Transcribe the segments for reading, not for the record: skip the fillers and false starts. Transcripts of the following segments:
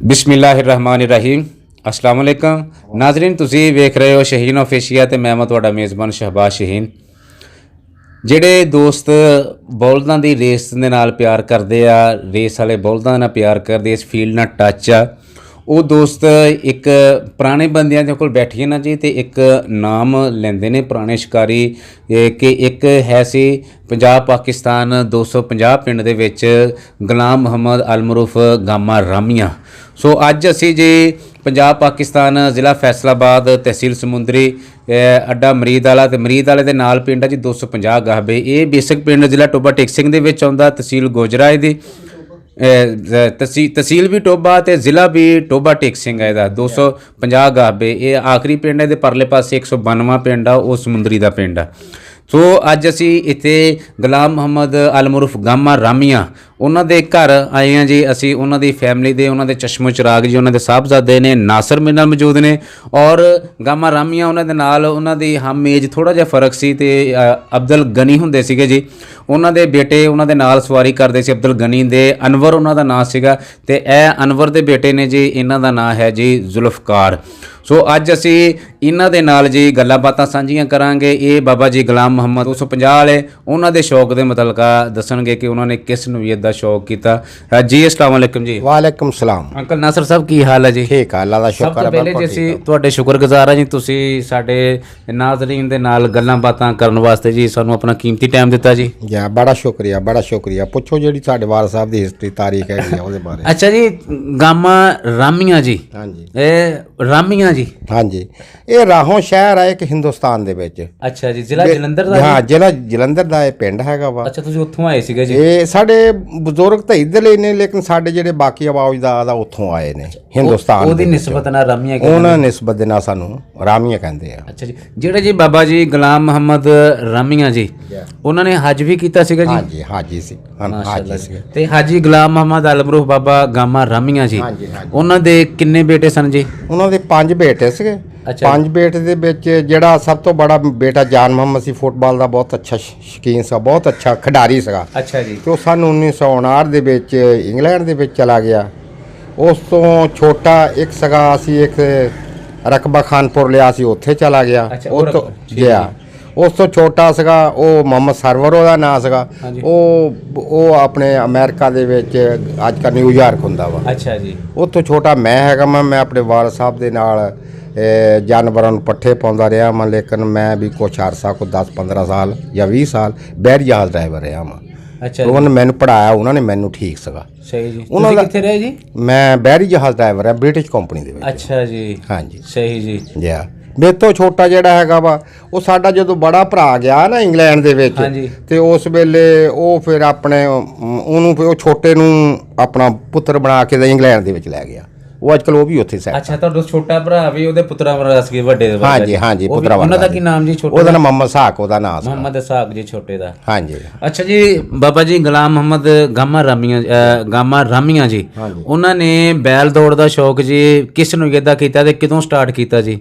बिस्मिल्लाहिर्रहमानिर्रहीम अस्सलाम वालेकुम नाजरीन तुसी वेख रहे हो शहीन ऑफिशियल ते मैं तुहाडा मेज़बान शहबाज शहीन। ਜਿਹੜੇ ਦੋਸਤ ਬੌਲਦਾਂ ਦੀ ਰੇਸ ਦੇ ਨਾਲ ਪਿਆਰ ਕਰਦੇ ਆ, ਰੇਸ ਵਾਲੇ ਬੌਲਦਾਂ ਨਾਲ ਪਿਆਰ ਕਰਦੇ, ਇਸ ਫੀਲਡ ਨਾਲ ਟੱਚ ਆ, ਉਹ ਦੋਸਤ ਇੱਕ ਪੁਰਾਣੇ ਬੰਦਿਆਂ ਦੇ ਕੋਲ ਬੈਠੀਏ ਨਾ ਜੀ ਤੇ ਇੱਕ ਨਾਮ ਲੈਂਦੇ ਨੇ ਪੁਰਾਣੇ ਸ਼ਿਕਾਰੀ ਕਿ ਇੱਕ ਹੈ ਸੀ ਪੰਜਾਬ ਪਾਕਿਸਤਾਨ 250 ਪਿੰਡ ਦੇ ਵਿੱਚ ਗੁਲਾਮ ਮੁਹੰਮਦ ਅਲਮਰੂਫ ਗਾਮਾ ਰਾਮੀਆਂ। ਸੋ ਅੱਜ ਅਸੀਂ ਜੀ ਪੰਜਾਬ ਪਾਕਿਸਤਾਨ ਜ਼ਿਲ੍ਹਾ ਫੈਸਲਾਬਾਦ ਤਹਿਸੀਲ ਸਮੁੰਦਰੀ ਅੱਡਾ ਮਰੀਦ ਵਾਲਾ ਤੇ ਮਰੀਦ ਵਾਲੇ ਦੇ ਨਾਲ ਪਿੰਡ ਹੈ ਜੀ 250 ਗਾਹਬੇ। ਇਹ ਬੇਸਿਕ ਪਿੰਡ ਜ਼ਿਲ੍ਹਾ ਟੋਬਾ ਟੇਕ ਸਿੰਘ ਦੇ ਵਿੱਚ ਆਉਂਦਾ, ਤਹਿਸੀਲ ਗੋਜਰਾ ਇਹਦੀ, ਤਹਿਸੀਲ ਵੀ ਟੋਬਾ ਤੇ ਜ਼ਿਲ੍ਹਾ ਵੀ ਟੋਬਾ ਟੇਕ ਸਿੰਘ ਹੈ ਇਹਦਾ। 250 ਗਾਹਬੇ ਇਹ ਆਖਰੀ ਪਿੰਡ ਹੈ, ਇਹਦੇ ਪਰਲੇ ਪਾਸੇ 192ਵਾਂ ਪਿੰਡ ਆ, ਉਹ ਸਮੁੰਦਰੀ ਦਾ ਪਿੰਡ ਆ। ਸੋ ਅੱਜ ਅਸੀਂ ਇੱਥੇ ਗੁਲਾਮ ਮੁਹੰਮਦ ਅਲਮਰੂਫ ਗਾਮਾ ਰਾਮੀਆਂ ਉਹਨਾਂ ਦੇ ਘਰ ਆਏ ਹਾਂ ਜੀ। ਅਸੀਂ ਉਹਨਾਂ ਦੀ ਫੈਮਿਲੀ ਦੇ, ਉਹਨਾਂ ਦੇ ਚਸ਼ਮੋ ਚਿਰਾਗ ਜੀ, ਉਹਨਾਂ ਦੇ ਸਾਹਿਬਜ਼ਾਦੇ ਨੇ, ਨਾਸਰ ਮੇਰੇ ਨਾਲ ਮੌਜੂਦ ਨੇ ਔਰ ਗਾਮਾ ਰਾਮੀਆਂ ਉਹਨਾਂ ਦੇ ਨਾਲ, ਉਹਨਾਂ ਦੀ ਹਮ ਏਜ ਥੋੜ੍ਹਾ ਜਿਹਾ ਫ਼ਰਕ ਸੀ ਤੇ ਅਬਦੁਲ ਗਨੀ ਹੁੰਦੇ ਸੀਗੇ ਜੀ, ਉਹਨਾਂ ਦੇ ਬੇਟੇ ਉਹਨਾਂ ਦੇ ਨਾਲ ਸਵਾਰੀ ਕਰਦੇ ਸੀ। ਅਬਦੁਲ ਗਨੀ ਦੇ ਅਨਵਰ ਉਹਨਾਂ ਦਾ ਨਾਂ ਸੀਗਾ ਤੇ ਇਹ ਅਨਵਰ ਦੇ ਬੇਟੇ ਨੇ ਜੀ, ਇਹਨਾਂ ਦਾ ਨਾਂ ਹੈ ਜੀ ਜ਼ੁਲਫਕਾਰ। ਸੋ ਅੱਜ ਅਸੀਂ ਇਹਨਾਂ ਦੇ ਨਾਲ ਜੀ ਗੱਲਾਂ ਬਾਤਾਂ ਸਾਂਝੀਆਂ ਕਰਾਂਗੇ। ਇਹ ਬਾਬਾ ਜੀ ਗੁਲਾਮ ਮੁਹੰਮਦ 250 ਵਾਲੇ ਉਹਨਾਂ ਦੇ ਸ਼ੌਕ ਦੇ ਮੁਤਲਕ ਦੱਸਣਗੇ ਕਿ ਉਹਨਾਂ ਨੇ ਕਿਸ ਨਵੀਅਤ ਦਾ ਸ਼ੌਕ ਕੀਤਾ ਜੀ। अस्सलाम वालेकुम जी। वालेकुम सलाम। अंकल नासर साहब की हाल है जी? ठीक है, अल्लाह दा ਸਭ शुक्र ਤੋਂ है। ਪਹਿਲੇ ਜੀ ਅਸੀਂ ਤੁਹਾਡੇ ਸ਼ੁਕਰਗੁਜ਼ਾਰ ਹਾਂ ਜੀ, ਤੁਸੀਂ ਸਾਡੇ ਨਾਜ਼ਰੀਨ ਦੇ ਨਾਲ ਗੱਲਾਂ ਬਾਤਾਂ ਕਰਨ ਵਾਸਤੇ ਜੀ ਸਾਨੂੰ ਆਪਣਾ ਕੀਮਤੀ ਟਾਈਮ ਦਿੱਤਾ ਜੀ। या बड़ा शुक्रिया, बड़ा शुक्रिया। पूछो जी साडे वाल साहब ਦੀ ਹਿਸਟਰੀ ਤਾਰੀਖ ਹੈ ਜੀ ਉਹਦੇ ਬਾਰੇ। ਅੱਛਾ ਜੀ, ਗਾਮਾ ਰਾਮੀਆਂ ਜੀ, ਹਾਂਜੀ ਇਹ ਰਾਮੀਆਂ ਜੀ, ਹਾਂਜੀ, ਇਹ ਰਾਹੋਂ ਸ਼ਹਿਰ ਹੈ ਇੱਕ ਹਿੰਦੁਸਤਾਨ ਦੇ ਵਿੱਚ। ਅੱਛਾ ਜੀ, ਜ਼ਿਲ੍ਹਾ ਜਲੰਧਰ ਦਾ? ਹਾਂ, ਜ਼ਿਲ੍ਹਾ ਜਲੰਧਰ ਦਾ ਇਹ ਪਿੰਡ ਹੈਗਾ ਵਾ। ਅੱਛਾ, ਤੁਸੀਂ ਉੱਥੋਂ ਆਏ ਸੀਗੇ ਜੀ? ਇਹ ਸਾਡੇ ਬਜ਼ੁਰਗ ਤਾਂ ਇੱਧਰਲੇ ਨੇ, ਲੇਕਿਨ ਸਾਡੇ ਜਿਹੜੇ ਬਾਕੀ ਆਵਾਜ਼ਦਾਰ ਉੱਥੋਂ ਆਏ ਨੇ ਹਿੰਦੁਸਤਾਨ। ਉਹਦੀ ਨਿਸਬਤ ਨਾਲ ਰਾਮੀਆਂ ਉਹਨਾਂ ਨਿਸਬਤ ਦੇ ਨਾਲ ਸਾਨੂੰ ਰਾਮੀਆਂ ਕਹਿੰਦੇ ਆ। ਅੱਛਾ ਜੀ, ਜਿਹੜੇ ਜੀ ਬਾਬਾ ਜੀ ਗੁਲਾਮ ਮੁਹੰਮਦ ਰਾਮੀਆਂ ਜੀ, ਉਹਨਾਂ ਨੇ ਹੱਜ ਵੀ ਕੀਤਾ ਸੀਗਾ ਜੀ? ਹਾਂਜੀ, ਹਾਜੀ ਸੀ, ਹਾਜੀ ਸੀ। ਤੇ ਹਾਜੀ ਗੁਲਾਮ ਮੁਹੰਮਦ ਅਲਮਰੂਫ ਬਾਬਾ ਗਾਮਾ ਰਾਮੀਆਂ ਜੀ, ਉਹਨਾਂ ਦੇ ਕਿੰਨੇ ਬੇਟੇ ਸਨ ਜੀ? ਉਹਨਾਂ ਦੇ 5 ਬੇਟੇ ਸੀਗੇ। 5 ਬੇਟੇ ਦੇ ਵਿੱਚ ਜਿਹੜਾ ਸਭ ਤੋਂ ਬੜਾ ਬੇਟਾ ਜਾਨ ਮੁਹੰਮਦ ਸੀ, ਫੁੱਟਬਾਲ ਦਾ ਬਹੁਤ ਅੱਛਾ ਸ਼ੌਕੀਨ ਸੀ, ਬਹੁਤ ਅੱਛਾ ਖਿਡਾਰੀ ਸੀਗਾ। ਅੱਛਾ ਜੀ। ਤੇ ਉਹ ਸਨ 1959 ਦੇ ਵਿੱਚ ਇੰਗਲੈਂਡ ਦੇ ਵਿੱਚ ਚਲਾ ਗਿਆ। ਉਸ ਤੋਂ ਛੋਟਾ ਇੱਕ ਸੀਗਾ, ਅਸੀਂ ਇੱਕ ਰਕਬਾ ਖਾਨਪੁਰ ਲਿਆ ਸੀ, ਉੱਥੇ ਚਲਾ ਗਿਆ। ਉਹ ਤੋਂ ਗਿਆ। ਉਸ ਤੋਂ ਛੋਟਾ ਸੀਗਾ ਉਹ ਮੁਹੰਮਦ ਸਰਵਰ ਉਹਦਾ ਨਾਂ ਸੀਗਾ। ਉਹ ਆਪਣੇ ਅਮਰੀਕਾ ਦੇ ਵਿੱਚ ਅੱਜ ਕੱਲ੍ਹ ਨਿਊਯਾਰਕ ਹੁੰਦਾ ਵਾ। ਅੱਛਾ ਜੀ। ਉਹ ਤੋਂ ਛੋਟਾ ਮੈਂ ਹੈਗਾ। ਮੈਂ ਆਪਣੇ ਵਾਲ ਸਾਹਿਬ ਦੇ ਨਾਲ ਜਾਨਵਰਾਂ ਨੂੰ ਪੱਠੇ ਪਾਉਂਦਾ ਰਿਹਾ ਮੈਂ, ਲੇਕਿਨ ਮੈਂ ਵੀ ਕੁਛ ਅਰਸਾ ਕੋ 10-15 ਸਾਲ ਜਾਂ 20 ਸਾਲ ਬਹਿਰੀ ਜਹਾਜ਼ ਡਰਾਈਵਰ ਰਿਹਾ ਮੈਂ। ਅੱਛਾ, ਉਹਨਾਂ ਨੇ ਮੈਨੂੰ ਪੜ੍ਹਾਇਆ, ਉਹਨਾਂ ਨੇ ਮੈਨੂੰ ਠੀਕ ਸੀਗਾ। ਸਹੀ ਜੀ। ਤੁਸੀਂ ਕਿੱਥੇ ਰਹੇ ਜੀ? ਮੈਂ ਬਹਿਰੀ ਜਹਾਜ਼ ਡਰਾਈਵਰ ਹਾਂ ਬ੍ਰਿਟਿਸ਼ ਕੰਪਨੀ ਦੇ ਵਿੱਚ। ਅੱਛਾ ਜੀ। ਹਾਂਜੀ, ਸਹੀ ਜੀ। ਜੀ। ਮੇਰੇ ਤੋਂ ਛੋਟਾ ਜਿਹੜਾ ਹੈਗਾ ਵਾ ਉਹ ਸਾਡਾ ਜਦੋਂ ਬੜਾ ਭਰਾ ਗਿਆ ਨਾ ਇੰਗਲੈਂਡ ਦੇ ਵਿੱਚ, ਤੇ ਉਸ ਵੇਲੇ ਉਹ ਫਿਰ ਆਪਣੇ ਉਹਨੂੰ ਉਹ ਛੋਟੇ ਨੂੰ ਆਪਣਾ ਪੁੱਤਰ ਬਣਾ ਕੇ ਇੰਗਲੈਂਡ ਦੇ ਵਿੱਚ ਲੈ ਗਿਆ। ਉਹ ਅੱਜ ਕੱਲ੍ਹ ਉਹ ਵੀ ਉੱਥੇ ਸੈਟ। ਅੱਛਾ, ਤੁਹਾਡਾ ਛੋਟਾ ਭਰਾ ਵੀ ਉਹਦੇ ਪੁੱਤਰਾਂ ਵਰਗਾ ਸੀ ਵੱਡੇ ਦੇ? ਹਾਂਜੀ ਹਾਂਜੀ, ਪੁੱਤਰਾ। ਉਹਨਾਂ ਦਾ ਕੀ ਨਾਮ ਜੀ ਛੋਟੇ? ਉਹਦਾ ਨਾਮ ਮੁਹੰਮਦ ਸਾਕ, ਉਹਦਾ ਨਾਮ ਸੀ ਮੁਹੰਮਦ ਸਾਕ ਜੀ ਛੋਟੇ ਦਾ। ਹਾਂਜੀ। ਅੱਛਾ ਜੀ, ਬਾਬਾ ਜੀ ਗੁਲਾਮ ਮੁਹੰਮਦ ਗਾਮਾ ਰਾਮੀਆਂ ਜੀ, ਉਹਨਾਂ ਨੇ ਬੈਲ ਦੌੜ ਦਾ ਸ਼ੌਕ ਜੀ ਕਿਸ ਨੂੰ ਕਿੱਦਾਂ ਕੀਤਾ ਤੇ ਕਦੋਂ ਸਟਾਰਟ ਕੀਤਾ ਜੀ?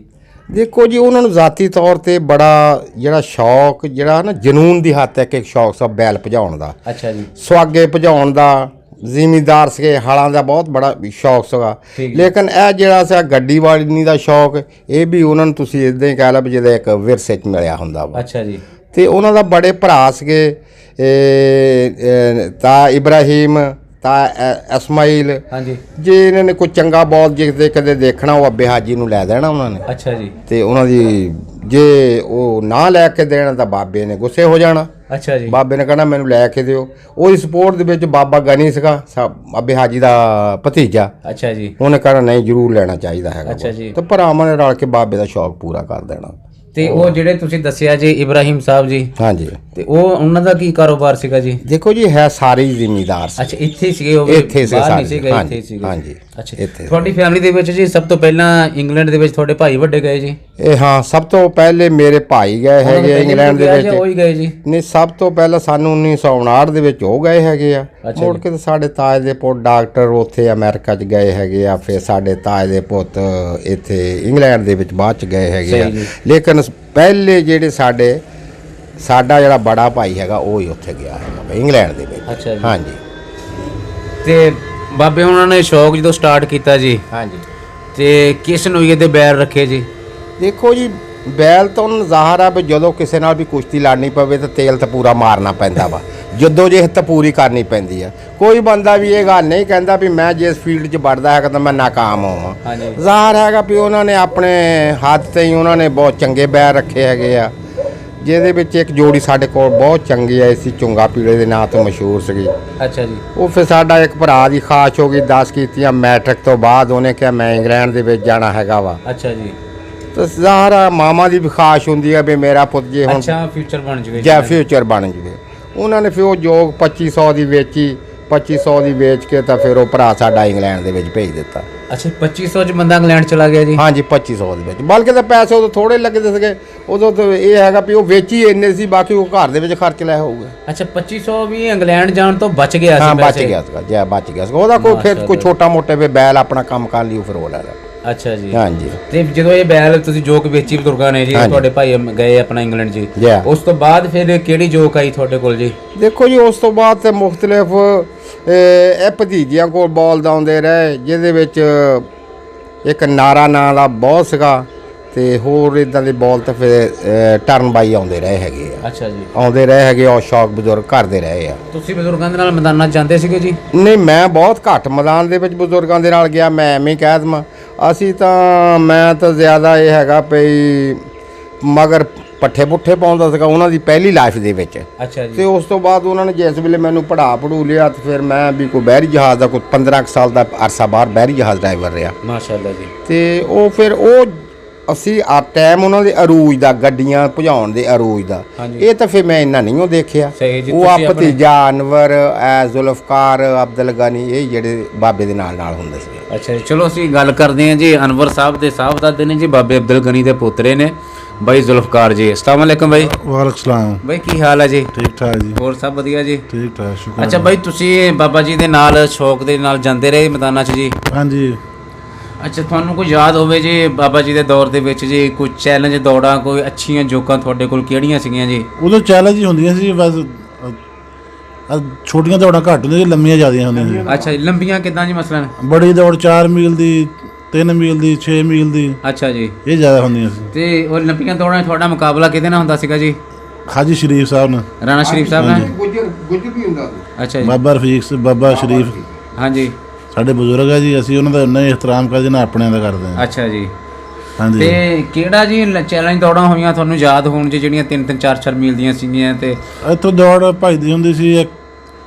ਦੇਖੋ ਜੀ, ਉਹਨਾਂ ਨੂੰ ਜ਼ਾਤੀ ਤੌਰ ਤੇ ਬੜਾ ਜਿਹੜਾ ਸ਼ੌਕ ਜਿਹੜਾ ਨਾ ਜਨੂਨ ਦੀ ਹੱਦ ਤੱਕ ਇੱਕ ਸ਼ੌਕ ਸੀ ਬੈਲ ਭਜਾਉਣ ਦਾ। ਅੱਛਾ ਜੀ। ਸੁਆਗੇ ਭਜਾਉਣ ਦਾ। ਜ਼ਿਮੀਦਾਰ ਸੀਗੇ, ਹਲਾਂ ਦਾ ਬਹੁਤ ਬੜਾ ਸ਼ੌਕ ਸੀਗਾ। ਲੇਕਿਨ ਇਹ ਜਿਹੜਾ ਸੀ ਗੱਡੀ ਵਾਲੀ ਦਾ ਸ਼ੌਕ, ਇਹ ਵੀ ਉਹਨਾਂ ਨੂੰ ਤੁਸੀਂ ਇੱਦਾਂ ਹੀ ਕਹਿ ਲਓ ਵੀ ਜਿਹਦਾ ਇੱਕ ਵਿਰਸੇ 'ਚ ਮਿਲਿਆ ਹੁੰਦਾ ਵਾ। ਅੱਛਾ ਜੀ। ਤੇ ਉਹਨਾਂ ਦਾ ਬੜੇ ਭਰਾ ਸੀਗੇ, ਤਾ ਇਬਰਾਹੀਮ, ਤਾ ਇਸਮਾਈਲ। ਹਾਂਜੀ। ਜੇ ਇਹਨਾਂ ਨੇ ਕੋਈ ਚੰਗਾ ਬॉल ਜਿੱਦੇ ਕਦੇ ਦੇਖਣਾ, ਉਹ ਅੱਬੇ ਹਾਜੀ ਨੂੰ ਲੈ ਦੇਣਾ ਉਹਨਾਂ ਨੇ। ਅੱਛਾ ਜੀ। ਤੇ ਉਹਨਾਂ ਦੀ ਜੇ ਉਹ ਨਾ ਲੈ ਕੇ ਦੇਣਾ ਤਾਂ ਬਾਬੇ ਨੇ ਗੁੱਸੇ ਹੋ ਜਾਣਾ। ਅੱਛਾ ਜੀ। ਬਾਬੇ ਨੇ ਕਹਿਣਾ ਮੈਨੂੰ ਲੈ ਕੇ ਦਿਓ। ਉਹਦੀ ਸਪੋਰਟ ਦੇ ਵਿੱਚ ਬਾਬਾ ਗਨੀ ਸੀਗਾ, ਅੱਬੇ ਹਾਜੀ ਦਾ ਭਤੀਜਾ। ਅੱਛਾ ਜੀ। ਉਹਨੇ ਕਹਿਣਾ ਨਹੀਂ ਜ਼ਰੂਰ ਲੈਣਾ ਚਾਹੀਦਾ ਹੈਗਾ। ਅੱਛਾ ਜੀ। ਤੇ ਭਰਾਵਾਂ ਨੇ ਰਲ ਕੇ ਬਾਬੇ ਦਾ ਸ਼ੌਕ ਪੂਰਾ ਕਰ ਦੇਣਾ। ਤੇ ਉਹ ਜਿਹੜੇ ਤੁਸੀਂ ਦੱਸਿਆ ਜੀ ਇਬਰਾਹੀਮ ਸਾਹਿਬ ਜੀ, ਹਾਂਜੀ, ਤੇ ਉਹਨਾਂ ਦਾ ਕੀ ਕਾਰੋਬਾਰ ਸੀਗਾ ਜੀ? ਦੇਖੋ ਜੀ, ਹੈ ਸਾਰੇ ਜ਼ਿਮੀਦਾਰ ਸੀ। ਅੱਛਾ, ਇੱਥੇ ਸੀਗੇ ਉਹ? ਇੱਥੇ ਸੀ ਸਾਰੇ। ਇੱਥੇ ਸੀਗੇ। ਹਾਂਜੀ। ਅੱਛਾ, ਇੱਥੇ ਤੁਹਾਡੀ ਫੈਮਿਲੀ ਦੇ ਵਿੱਚ ਜੀ ਸਭ ਤੋਂ ਪਹਿਲਾਂ ਇੰਗਲੈਂਡ ਦੇ ਵਿੱਚ ਤੁਹਾਡੇ ਭਾਈ ਵੱਡੇ ਗਏ ਜੀ? ਇਹ ਹਾਂ, ਸਭ ਤੋਂ ਪਹਿਲੇ ਮੇਰੇ ਭਾਈ ਗਏ ਹੈਗੇ ਇੰਗਲੈਂਡ ਦੇ ਵਿੱਚ। ਉਹੀ ਗਏ ਜੀ? ਨਹੀਂ, ਸਭ ਤੋਂ ਪਹਿਲਾਂ ਸਾਨੂੰ 1959 ਦੇ ਵਿੱਚ ਹੋ ਗਏ ਹੈਗੇ ਆ। ਮੁੜ ਕੇ ਸਾਡੇ ਤਾਏ ਦੇ ਪੁੱਤ ਡਾਕਟਰ ਉੱਥੇ ਅਮਰੀਕਾ 'ਚ ਗਏ ਹੈਗੇ ਆ। ਫਿਰ ਸਾਡੇ ਤਾਏ ਦੇ ਪੁੱਤ ਇੱਥੇ ਇੰਗਲੈਂਡ ਦੇ ਵਿੱਚ ਬਾਅਦ 'ਚ ਗਏ ਹੈਗੇ ਆ। ਲੇਕਿਨ ਪਹਿਲੇ ਜਿਹੜੇ ਸਾਡਾ ਜਿਹੜਾ ਬੜਾ ਭਾਈ ਹੈਗਾ ਉਹ ਹੀ ਉੱਥੇ ਗਿਆ ਹੈਗਾ ਇੰਗਲੈਂਡ ਦੇ ਵਿੱਚ। ਅੱਛਾ ਜੀ। ਹਾਂਜੀ। ਤੇ ਬਾਬੇ ਉਹਨਾਂ ਨੇ ਸ਼ੌਕ ਜਦੋਂ ਸਟਾਰਟ ਕੀਤਾ ਜੀ ਹਾਂਜੀ ਤੇ ਕਿਸ ਨੋਈਏ ਦੇ ਬੈਰ ਰੱਖੇ ਜੀ? ਦੇਖੋ ਜੀ, ਬੈਲ ਤਾਂ ਉਹਨਾਂ ਜ਼ਾਹਰ ਆ ਵੀ ਜਦੋਂ ਕਿਸੇ ਨਾਲ ਵੀ ਕੁਸ਼ਤੀ ਲੜਨੀ ਪਵੇ ਤਾਂ ਤੇਲ ਤਾਂ ਪੂਰਾ ਮਾਰਨਾ ਪੈਂਦਾ ਵਾ, ਜਦੋਂ ਜੇ ਤਾਂ ਪੂਰੀ ਕਰਨੀ ਪੈਂਦੀ ਆ। ਕੋਈ ਬੰਦਾ ਵੀ ਇਹ ਗੱਲ ਨਹੀਂ ਕਹਿੰਦਾ ਵੀ ਮੈਂ ਜਿਸ ਫੀਲਡ 'ਚ ਵੜਦਾ ਹੈਗਾ ਤਾਂ ਮੈਂ ਨਾਕਾਮ ਹੋਵਾਂ। ਹਾਂਜੀ। ਜ਼ਾਹਰ ਹੈਗਾ ਵੀ ਉਹਨਾਂ ਨੇ ਆਪਣੇ ਹੱਥ ਤੇ ਹੀ ਉਹਨਾਂ ਨੇ ਬਹੁਤ ਚੰਗੇ ਬੈਲ ਰੱਖੇ ਹੈਗੇ ਆ, ਜਿਹਦੇ ਵਿੱਚ ਇੱਕ ਜੋੜੀ ਸਾਡੇ ਕੋਲ ਬਹੁਤ ਚੰਗੀ ਆਈ ਸੀ, ਚੁੰਗਾ ਪੀੜੇ ਦੇ ਨਾਂ ਤੋਂ ਮਸ਼ਹੂਰ ਸੀਗੀ। ਅੱਛਾ ਜੀ। ਉਹ ਫਿਰ ਸਾਡਾ ਇੱਕ ਭਰਾ ਦੀ ਖਾਸ਼ ਹੋ ਗਈ 10 ਕੀਤੀਆਂ ਮੈਟ੍ਰਿਕ ਤੋਂ ਬਾਅਦ, ਉਹਨੇ ਕਿਹਾ ਮੈਂ ਇੰਗਲੈਂਡ ਦੇ ਵਿੱਚ ਜਾਣਾ ਹੈਗਾ ਵਾ। ਅੱਛਾ ਜੀ। ਤਾਂ ਜ਼ਾਹਰ ਮਾਮਾ ਦੀ ਵੀ ਖਾਸ਼ ਹੁੰਦੀ ਹੈ ਵੀ ਮੇਰਾ ਪੁੱਤ ਜੇ ਹੁਣ ਅੱਛਾ ਫਿਊਚਰ ਬਣ ਜਵੇ ਜਾਂ ਫਿਊਚਰ ਬਣ ਜਵੇ। ਉਹਨਾਂ ਨੇ ਫਿਰ ਉਹ ਜੋਗ 2500 ਦੀ ਵੇਚੀ, 2500 ਦੀ ਵੇਚ ਕੇ ਤਾਂ ਫਿਰ ਉਹ ਭਰਾ ਸਾਡਾ ਇੰਗਲੈਂਡ ਦੇ ਵਿੱਚ ਭੇਜ ਦਿੱਤਾ। ਅੱਛਾ 2500 ਚ ਬੰਦਾ ਇੰਗਲੈਂਡ ਚਲਾ ਗਿਆ ਜੀ? ਹਾਂਜੀ 2500 ਦੇ ਵਿੱਚ, ਬਲਕਿ ਤਾਂ ਪੈਸੇ ਉਦੋਂ ਥੋੜੇ ਲੱਗਦੇ ਸੀਗੇ, ਉਦੋਂ ਤਾਂ ਇਹ ਹੈਗਾ ਵੀ ਉਹ ਵੇਚੀ ਇੰਨੇ ਸੀ, ਬਾਕੀ ਉਹ ਘਰ ਦੇ ਵਿੱਚ ਖਰਚ ਲਿਆ ਹੋਊਗਾ। ਅੱਛਾ 2500 ਵੀ ਇੰਗਲੈਂਡ ਜਾਣ ਤੋਂ ਬਚ ਗਿਆ ਸੀ? ਹਾਂ ਬਚ ਗਿਆ ਸੀਗਾ, ਜੈ ਬਚ ਗਿਆ ਸੀਗਾ ਉਹਦਾ। ਕੋਈ ਫਿਰ ਕੋਈ ਛੋਟਾ ਮੋਟੇ ਵੀ ਬੈਲ ਆਪਣਾ ਕੰਮ ਕਰ ਲਈ, ਉਹ ਫਿਰ ਉਹ ਲੈ ਲਿਆ। ਅੱਛਾ ਜੀ। ਹਾਂਜੀ। ਤੇ ਜਦੋਂ ਇਹ ਬੈਲ ਤੁਸੀਂ ਜੋਕ ਵੇਚੀ ਬਜ਼ੁਰਗਾਂ ਨੇ ਜੀ, ਤੁਹਾਡੇ ਭਾਈ ਗਏ ਆਪਣਾ ਇੰਗਲੈਂਡ ਜੀ, ਉਸ ਤੋਂ ਬਾਅਦ ਫਿਰ ਕਿਹੜੀ ਜੋਕ ਆਈ ਤੁਹਾਡੇ ਕੋਲ ਜੀ? ਦੇਖੋ ਜੀ, ਉਸ ਤੋਂ ਬਾਅਦ ਤੇ ਮੁਖਤਲਿਫ ਇਹ ਭਤੀਜਿਆਂ ਕੋਲ ਬੋਲ ਆਉਂਦੇ ਰਹੇ, ਜਿਹਦੇ ਵਿੱਚ ਇੱਕ ਨਾਰਾ ਨਾਂ ਦਾ ਬਹੁਤ ਸੀਗਾ, ਤੇ ਹੋਰ ਇਦਾਂ ਦੇ ਬੋਲ ਤਾਂ ਫਿਰ ਟਰਨ ਬਾਈ ਆਉਂਦੇ ਰਹੇ ਹੈਗੇ ਆ। ਅੱਛਾ ਜੀ। ਆਉਂਦੇ ਰਹੇ ਹੈਗੇ, ਔਰ ਸ਼ੌਕ ਬਜ਼ੁਰਗ ਕਰਦੇ ਰਹੇ ਆ। ਤੁਸੀਂ ਬਜ਼ੁਰਗਾਂ ਦੇ ਨਾਲ ਮੈਦਾਨਾਂ 'ਚ ਜਾਂਦੇ ਸੀਗੇ ਜੀ? ਨਹੀਂ, ਮੈਂ ਬਹੁਤ ਘੱਟ ਮੈਦਾਨ ਦੇ ਵਿੱਚ ਬਜ਼ੁਰਗਾਂ ਦੇ ਨਾਲ ਗਿਆ, ਮੈਂ ਐਵੇਂ ਹੀ ਕਹਿ ਦੇਵਾਂ। ਅਸੀਂ ਤਾਂ ਮੈਂ ਤਾਂ ਜ਼ਿਆਦਾ ਇਹ ਹੈਗਾ ਪਈ ਮਗਰ ਪੱਠੇ ਪੁੱਠੇ ਪਾਉਂਦਾ ਸੀਗਾ ਉਹਨਾਂ ਦੀ ਪਹਿਲੀ ਲਾਈਫ ਦੇ ਵਿੱਚ। ਅੱਛਾ ਜੀ। ਤੇ ਉਸ ਤੋਂ ਬਾਅਦ ਉਹਨਾਂ ਨੇ ਜਿਸ ਵੇਲੇ ਮੈਨੂੰ ਪੜ੍ਹੂ ਲਿਆ, ਤੇ ਫਿਰ ਮੈਂ ਵੀ ਕੋਈ ਬਹਿਰੀ ਜਹਾਜ਼ ਦਾ ਕੋਈ 15 ਸਾਲ ਦਾ ਅਰਸਾ ਬਾਹਰ ਬਹਿਰੀ ਜਹਾਜ਼ ਡਰਾਈਵਰ ਰਿਹਾ। ਮਾਸ਼ਾਅੱਲਾ ਜੀ। ਤੇ ਉਹ ਫਿਰ ਉਹ ਅਸੀਂ ਆ ਟਾਈਮ ਉਹਨਾਂ ਦੇ ਅਰੂਜ ਦਾ, ਗੱਡੀਆਂ ਭਜਾਉਣ ਦੇ ਅਰੂਜ ਦਾ, ਇਹ ਤਾਂ ਫਿਰ ਮੈਂ ਇੰਨਾ ਨਹੀਂ ਉਹ ਦੇਖਿਆ। ਉਹ ਆ ਭਤੀਜਾ ਅਨਵਰ, ਜ਼ੁਲਫਕਾਰ, ਅਬਦੁਲ ਗਨੀ, ਇਹ ਜਿਹੜੇ ਬਾਬੇ ਦੇ ਨਾਲ ਨਾਲ ਹੁੰਦੇ ਸੀ। ਅੱਛਾ ਜੀ। ਚਲੋ ਅਸੀਂ ਗੱਲ ਕਰਦੇ ਹਾਂ ਜੀ ਅਨਵਰ ਸਾਹਿਬ ਦੇ ਸਾਹਿਬਜ਼ਾਦੇ ਨੇ ਜੀ, ਬਾਬੇ ਅਬਦੁਲ ਗਨੀ ਦੇ ਪੋਤਰੇ ਨੇ ਬਾਈ ਜ਼ੁਲਫਕਾਰ ਜੀ। अस्सलाम वालेकुम ਬਾਈ। ਵਾਲੇਕੁਮ ਸਲਾਮ ਬਾਈ ਕੀ ਹਾਲ ਹੈ ਜੀ? ਠੀਕ ਠਾਕ ਜੀ। ਹੋਰ ਸਭ ਵਧੀਆ ਜੀ? ਠੀਕ ਠਾਕ ਸ਼ੁਕਰ। ਅੱਛਾ ਬਾਈ, ਤੁਸੀਂ ਬਾਬਾ ਜੀ ਦੇ ਨਾਲ ਸ਼ੌਕ ਦੇ ਨਾਲ ਜਾਂਦੇ ਰਹੇ ਮੈਦਾਨਾਂ 'ਚ ਜੀ? ਹਾਂਜੀ। ਅੱਛਾ, ਤੁਹਾਨੂੰ ਕੋਈ ਯਾਦ ਹੋਵੇ ਜੀ ਬਾਬਾ ਜੀ ਦੇ ਦੌਰ ਦੇ ਵਿੱਚ ਜੀ ਕੋਈ ਚੈਲੰਜ ਦੌੜਾਂ, ਕੋਈ ਅੱਛੀਆਂ ਜੋਕਾਂ ਤੁਹਾਡੇ ਕੋਲ ਕਿਹੜੀਆਂ ਸੀਗੀਆਂ ਜੀ? ਉਦੋਂ ਚੈਲੰਜ ਹੀ ਹੁੰਦੀਆਂ ਸੀ ਬਸ, ਛੋਟੀਆਂ ਦੌੜਾਂ ਘੱਟ ਹੁੰਦੀਆਂ ਸੀ, ਲੰਮੀਆਂ ਜ਼ਿਆਦੀਆਂ ਹੁੰਦੀਆਂ ਸੀ। ਅੱਛਾ ਜੀ। ਲੰਬੀਆਂ ਕਿੱਦਾਂ ਜੀ ਮਸਲਨ? ਬੜੀ ਦੌੜ 4 ਮੀਲ ਦੀ, 3 ਮੀਲ ਦੀ, 6 ਮੀਲ ਦੀ। ਅੱਛਾ ਜੀ। ਇਹ ਜ਼ਿਆਦਾ ਹੁੰਦੀਆਂ ਸੀ। ਤੇ ਉਹ ਲੰਬੀਆਂ ਦੌੜਾਂ 'ਚ ਤੁਹਾਡਾ ਮੁਕਾਬਲਾ ਕਿਹਦੇ ਨਾਲ ਹੁੰਦਾ ਸੀਗਾ ਜੀ? ਹਾਜੀ ਸ਼ਰੀਫ ਸਾਹਿਬ ਨਾਲ, ਰਾਣਾ ਸ਼ਰੀਫ ਸਾਹਿਬ ਨਾਲ? ਗੁੱਜਰ ਵੀ ਹੁੰਦਾ ਸੀ। ਅੱਛਾ ਜੀ। ਬਾਬਾ ਰਫੀਕ, ਬਾਬਾ ਸ਼ਰੀਫ ਹਾਂਜੀ। ਸਾਡੇ ਬਜ਼ੁਰਗ ਆ ਜੀ, ਅਸੀਂ ਉਹਨਾਂ ਦਾ ਇੰਨਾ ਹੀ ਇਹਤਰਾਮ ਕਰਦੇ ਨਾ ਆਪਣਿਆਂ ਦਾ ਕਰਦੇ ਹਾਂ। ਅੱਛਾ ਜੀ। ਹਾਂਜੀ। ਤੇ ਕਿਹੜਾ ਜੀ ਚੈਲੰਜ ਦੌੜਾਂ ਹੋਈਆਂ ਤੁਹਾਨੂੰ ਯਾਦ ਹੋਣ ਜੀ, ਜਿਹੜੀਆਂ 3-3 4-4 ਮੀਲ ਦੀਆਂ ਸੀਗੀਆਂ? ਤੇ ਇੱਥੋਂ ਦੌੜ ਭੱਜਦੀ ਹੁੰਦੀ ਸੀ ਇੱਕ